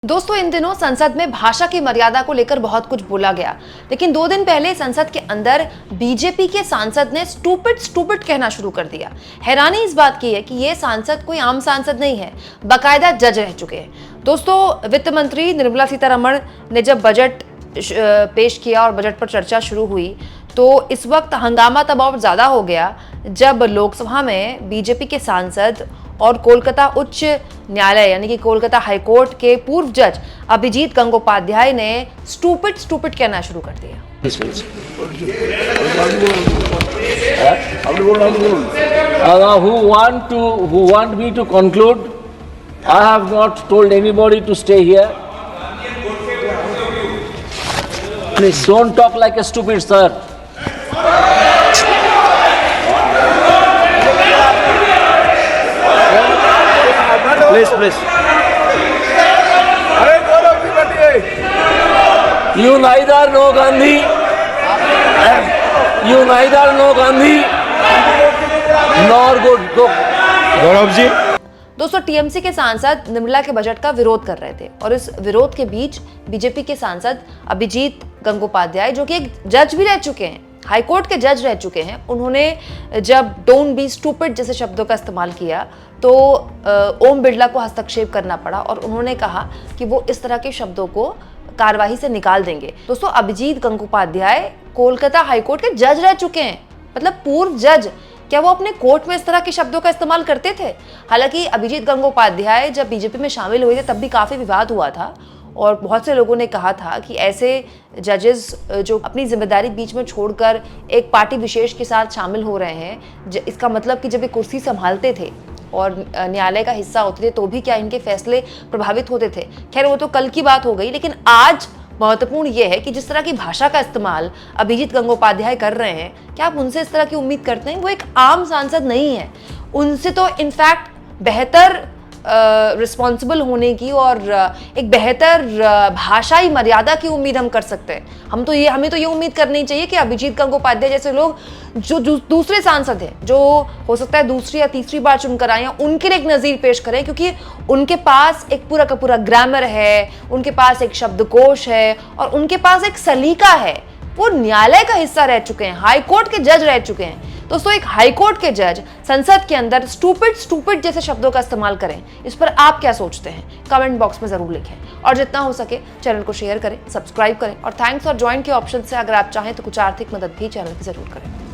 दोस्तों, इन दिनों संसद में भाषा की मर्यादा को लेकर बहुत कुछ बोला गया, लेकिन 2 दिन पहले संसद के अंदर बीजेपी के सांसद ने स्टूपिड स्टूपिड कहना शुरू कर दिया। हैरानी इस बात की है कि ये सांसद कोई आम सांसद नहीं है, बाकायदा जज रह चुके हैं। दोस्तों, वित्त मंत्री निर्मला सीतारमण ने जब बजट पेश किया और बजट पर चर्चा शुरू हुई तो इस वक्त हंगामा तब और ज्यादा हो गया जब लोकसभा में बीजेपी के सांसद और कोलकाता उच्च न्यायालय यानी कि कोलकाता हाईकोर्ट के पूर्व जज अभिजीत गंगोपाध्याय ने स्टूपिड स्टूपिड कहना शुरू कर दिया। who want me to conclude? I have not told anybody to stay here. Please don't talk like a stupid, sir. Please. You neither know Gandhi. You neither know Gandhi nor go. Gaurav ji, दोस्तों, TMC के सांसद निर्मला के budget का विरोध कर रहे थे और इस विरोध के बीच बीजेपी के सांसद अभिजीत गंगोपाध्याय, जो कि एक जज भी रह चुके हैं, हाईकोर्ट के जज रह चुके हैं, उन्होंने जब डोंट बी स्टूपिड जैसे शब्दों का इस्तेमाल किया तो ओम बिरला को हस्तक्षेप करना पड़ा और उन्होंने कहा कि वो इस तरह के शब्दों को कार्यवाही से निकाल देंगे। दोस्तों, अभिजीत गंगोपाध्याय कोलकाता हाईकोर्ट के जज रह चुके हैं, मतलब पूर्व जज। क्या वो अपने कोर्ट में इस तरह के शब्दों का इस्तेमाल करते थे? हालांकि अभिजीत गंगोपाध्याय जब बीजेपी में शामिल हुए थे तब भी काफी विवाद हुआ था और बहुत से लोगों ने कहा था कि ऐसे जजेस जो अपनी जिम्मेदारी बीच में छोड़कर एक पार्टी विशेष के साथ शामिल हो रहे हैं, इसका मतलब कि जब ये कुर्सी संभालते थे और न्यायालय का हिस्सा होते थे तो भी क्या इनके फैसले प्रभावित होते थे। खैर, वो तो कल की बात हो गई, लेकिन आज महत्वपूर्ण यह है कि जिस तरह की भाषा का इस्तेमाल अभिजीत गंगोपाध्याय कर रहे हैं, क्या आप उनसे इस तरह की उम्मीद करते हैं? वो एक आम सांसद नहीं है, उनसे तो इनफैक्ट बेहतर रिस्पॉन्सिबल होने की और एक बेहतर भाषाई मर्यादा की उम्मीद हम कर सकते हैं। हमें तो ये उम्मीद करनी चाहिए कि अभिजीत गंगोपाध्याय जैसे लोग जो दूसरे सांसद हैं, जो हो सकता है दूसरी या तीसरी बार चुनकर आए, उनके लिए एक नज़ीर पेश करें, क्योंकि उनके पास एक पूरा का पूरा ग्रामर है, उनके पास एक शब्दकोश है और उनके पास एक सलीका है। वो न्यायालय का हिस्सा रह चुके हैं, हाईकोर्ट के जज रह चुके हैं। दोस्तों, एक हाईकोर्ट के जज संसद के अंदर स्टूपिड जैसे शब्दों का इस्तेमाल करें, इस पर आप क्या सोचते हैं? कमेंट बॉक्स में जरूर लिखें और जितना हो सके चैनल को शेयर करें, सब्सक्राइब करें और थैंक्स और ज्वाइन के ऑप्शन से अगर आप चाहें तो कुछ आर्थिक मदद भी चैनल की जरूर करें।